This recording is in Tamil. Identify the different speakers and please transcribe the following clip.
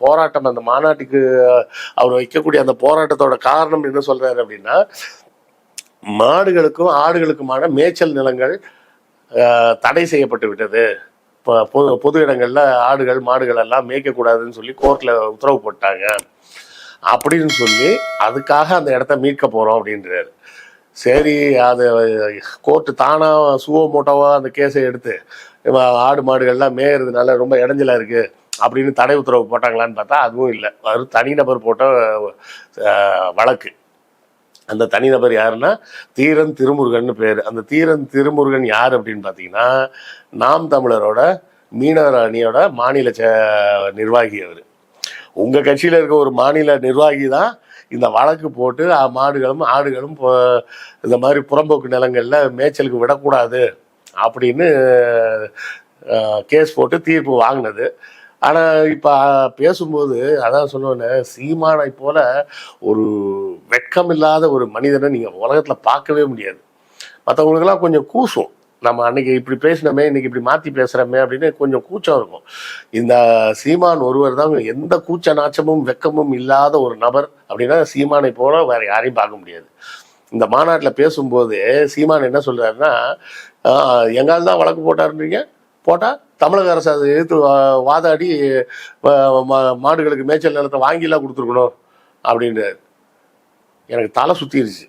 Speaker 1: போராட்டம் அந்த மாநாட்டுக்கு அவர் வைக்கக்கூடிய அந்த போராட்டத்தோட காரணம் என்ன சொல்றாரு அப்படின்னா, மாடுகளுக்கும் ஆடுகளுக்குமான மேய்ச்சல் நிலங்கள் தடை செய்யப்பட்டு விட்டது. பொது இடங்கள்ல ஆடுகள் மாடுகள் எல்லாம் மேய்க்கக்கூடாதுன்னு சொல்லி கோர்ட்ல உத்தரவு போட்டாங்க அப்படின்னு சொல்லி அதுக்காக அந்த இடத்த மீட்க போறோம் அப்படின்றாரு. சரி, அது கோர்ட்டு தானா சுவோ மோட்டோவா அந்த கேஸை எடுத்து ஆடு மாடுகள்லாம் மேயறதுனால ரொம்ப இடைஞ்சலா இருக்கு அப்படின்னு தடை உத்தரவு போட்டாங்களான்னு பார்த்தா அதுவும் இல்லை. அது தனிநபர் போட்ட வழக்கு. அந்த தனிநபர் யாருன்னா தீரன் திருமுருகன் பேர். அந்த தீரன் திருமுருகன் யார் அப்படின்னு பார்த்தீங்கன்னா, நாம் தமிழரோட மீனவர் அணியோட மாநில நிர்வாகி அவர். உங்க கட்சியில இருக்க ஒரு மாநில நிர்வாகி தான் இந்த வழக்கு போட்டு மாடுகளும் ஆடுகளும் இந்த மாதிரி புறம்போக்கு நிலங்கள்ல மேய்ச்சலுக்கு விடக்கூடாது அப்படின்னு கேஸ் போட்டு தீர்ப்பு வாங்கினது. ஆனால் இப்போ பேசும்போது அதான் சொல்லுவேன்னு, சீமானை போல ஒரு வெட்கம் இல்லாத ஒரு மனிதனை நீங்கள் உலகத்தில் பார்க்கவே முடியாது. மற்றவங்களுக்கெல்லாம் கொஞ்சம் கூசும், நம்ம அன்னைக்கு இப்படி பேசினோமே இன்னைக்கு இப்படி மாற்றி பேசுகிறோமே அப்படின்னு கொஞ்சம் கூச்சம் இருக்கும். இந்த சீமான் ஒருவர் தான் எந்த கூச்ச நாச்சமும் வெக்கமும் இல்லாத ஒரு நபர் அப்படின்னா சீமானை போல வேற யாரையும் பார்க்க முடியாது. இந்த மாநாட்டில் பேசும்போது சீமான் என்ன சொல்றாருன்னா, எங்கால் தான் வழக்கு போட்டாருன்றீங்க, போட்டால் தமிழக அரசு அதை எதிர்த்து வாதாடி மாடுகளுக்கு மேய்ச்சல் நிலத்தை வாங்கிலாம் கொடுத்துருக்கணும் அப்படின்றாரு. எனக்கு தலை சுத்திருச்சு.